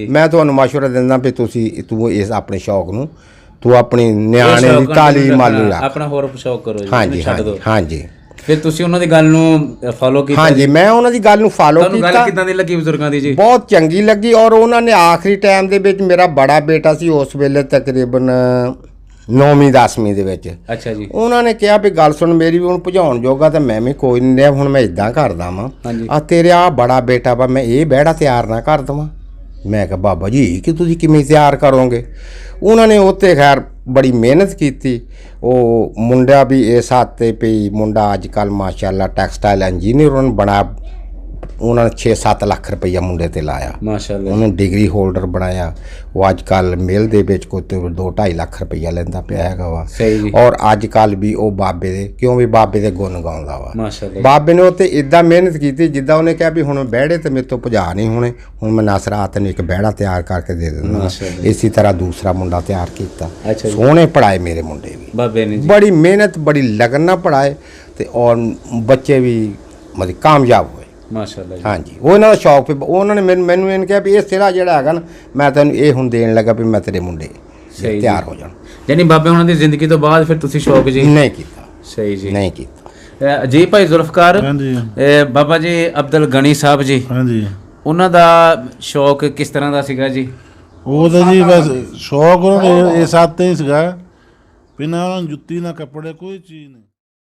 ਮੈਂ ਤੁਹਾਨੂੰ ਮਸ਼ਵਰਾ ਦਿੰਦਾ ਵੀ ਤੂੰ ਇਸ ਆਪਣੇ ਸ਼ੌਕ ਨੂੰ, ਤੂੰ ਆਪਣੀ ਨਿਆਣੇ ਦੀ ਤਾਲੀਮ ਮਾਲੂ ਆਪਣਾ ਹੋਰ ਸ਼ੌਕ ਕਰੋ। ਹਾਂਜੀ। ਫਿਰ ਤੁਸੀਂ ਉਹਨਾਂ ਦੀ ਗੱਲ ਨੂੰ ਫਾਲੋ ਕੀਤਾ? ਹਾਂਜੀ, ਮੈਂ ਉਹਨਾਂ ਦੀ ਗੱਲ ਨੂੰ ਫਾਲੋ ਕੀਤਾ। ਗੱਲ ਕਿੱਦਾਂ ਦੀ ਲੱਗੀ ਬਜ਼ੁਰਗਾਂ ਦੀ ਜੀ? ਬਹੁਤ ਚੰਗੀ ਲੱਗੀ। ਔਰ ਉਹਨਾਂ ਨੇ ਆਖਰੀ ਟਾਈਮ ਦੇ ਵਿੱਚ, ਮੇਰਾ ਬੜਾ ਬੇਟਾ ਸੀ ਉਸ ਵੇਲੇ ਤਕਰੀਬਨ 9ਵੀਂ-10ਵੀਂ ਦੇ ਵਿੱਚ। ਅੱਛਾ ਜੀ। ਉਹਨਾਂ ਨੇ ਕਿਹਾ ਵੀ ਗੱਲ ਸੁਣ ਮੇਰੀ, ਹੁਣ ਭਜਾਉਣ ਜੋਗਾ ਤਾਂ ਮੈਂ ਵੀ ਕੋਈ ਨਹੀਂ ਰਿਹਾ, ਹੁਣ ਮੈਂ ਇਦਾਂ ਕਰਦਾ ਵਾਂ, ਆ ਤੇਰੇ ਆ ਬੜਾ ਬੇਟਾ ਵਾ, ਮੈਂ ਇਹ ਬਹਿੜਾ ਤਿਆਰ ਨਾ ਕਰ ਦੇਵਾਂ। ਮੈਂ ਕਿਹਾ ਬਾਬਾ ਜੀ ਕਿ ਤੁਸੀਂ ਕਿਵੇਂ ਤਿਆਰ ਕਰੋਗੇ? ਉਹਨਾਂ ਨੇ ਉੱਤੇ ਖੈਰ ਬੜੀ ਮਿਹਨਤ ਕੀਤੀ। ਉਹ ਮੁੰਡਾ ਵੀ ਇਸ ਹੱਥ 'ਤੇ ਪਈ, ਮੁੰਡਾ ਅੱਜ ਕੱਲ੍ਹ ਮਾਸ਼ਾਅੱਲਾ ਟੈਕਸਟਾਈਲ ਇੰਜੀਨੀਅਰ ਉਹਨੂੰ ਬਣਾ, ਉਹਨਾਂ ਨੇ 6-7 ਲੱਖ ਰੁਪਈਆ ਮੁੰਡੇ 'ਤੇ ਲਾਇਆ ਮਾਸ਼ਾਅੱਲਾ, ਉਹਨੂੰ ਡਿਗਰੀ ਹੋਲਡਰ ਬਣਾਇਆ। ਉਹ ਅੱਜ ਕੱਲ੍ਹ ਮਿਲ ਦੇ ਵਿੱਚ ਕੋਈ 2-2.5 ਲੱਖ ਰੁਪਈਆ ਲੈਂਦਾ ਪਿਆ ਹੈਗਾ ਵਾ। ਔਰ ਅੱਜ ਕੱਲ੍ਹ ਵੀ ਉਹ ਬਾਬੇ ਦੇ, ਕਿਉਂ ਵੀ ਬਾਬੇ ਦੇ ਗੁਣ ਗਾਉਂਦਾ ਵਾ ਮਾਸ਼ਾਅੱਲਾ। ਬਾਬੇ ਨੇ ਉੱਤੇ ਇੱਦਾਂ ਮਿਹਨਤ ਕੀਤੀ, ਜਿੱਦਾਂ ਉਹਨੇ ਕਿਹਾ ਵੀ ਹੁਣ ਬਹਿੜੇ ਤੇ ਮੇਰੇ ਤੋਂ ਭਜਾ ਨਹੀਂ ਹੋਣੇ, ਹੁਣ ਮੈਂ ਨਸਰਾਤ ਨੂੰ ਇੱਕ ਬਹਿੜਾ ਤਿਆਰ ਕਰਕੇ ਦੇ ਦਿੰਦਾ। ਇਸੇ ਤਰ੍ਹਾਂ ਦੂਸਰਾ ਮੁੰਡਾ ਤਿਆਰ ਕੀਤਾ, ਸੋਹਣੇ ਪੜ੍ਹਾਏ ਮੇਰੇ ਮੁੰਡੇ ਵੀ ਬਾਬੇ ਨੇ, ਬੜੀ ਮਿਹਨਤ ਬੜੀ ਲਗਨ ਨਾਲ ਪੜ੍ਹਾਏ, ਤੇ ਔਰ ਬੱਚੇ ਵੀ ਮਤਲਬ ਕਾਮਯਾਬ ਹੋਏ ਮਾਸ਼ਾਅੱਲਾ। ਹਾਂਜੀ, ਉਹਨਾਂ ਦਾ ਸ਼ੌਕ, ਉਹਨਾਂ ਨੇ ਮੈਨੂੰ ਇਹਨ ਕਿਹਾ ਵੀ ਇਹ ਸਿਰਾ ਜਿਹੜਾ ਹੈਗਾ ਨਾ, ਮੈਂ ਤੈਨੂੰ ਇਹ ਹੁਣ ਦੇਣ ਲੱਗਾ ਵੀ ਮੈਂ ਤੇਰੇ ਮੁੰਡੇ ਤਿਆਰ ਹੋ ਜਾਣ। ਯਾਨੀ ਬਾਬੇ ਉਹਨਾਂ ਦੀ ਜ਼ਿੰਦਗੀ ਤੋਂ ਬਾਅਦ ਫਿਰ ਤੁਸੀਂ ਸ਼ੌਕ ਜੀ ਨਹੀਂ ਕੀਤਾ? ਸਹੀ ਜੀ, ਨਹੀਂ ਕੀਤਾ ਜੀ। ਭਾਈ ਜ਼ੁਲਫਕਾਰ, ਬਾਬਾ ਜੀ ਅਬਦੁਲ ਗਨੀ ਸਾਹਿਬ ਜੀ, ਉਹਨਾਂ ਦਾ ਸ਼ੌਕ ਕਿਸ ਤਰ੍ਹਾਂ ਦਾ ਸੀਗਾ ਜੀ? ਉਹਦਾ ਜੀ ਬਸ ਸ਼ੌਕ ਉਹਨਾਂ ਨੇ ਇਸ ਹੱਦ ਤੇ ਹੀ ਸੀਗਾ, ਬਿਨਾਂ ਉਹਨਾਂ ਨੂੰ ਜੁੱਤੀ ਨਾ ਕੱਪੜੇ ਕੋਈ ਚੀਜ਼ ਨਹੀਂ।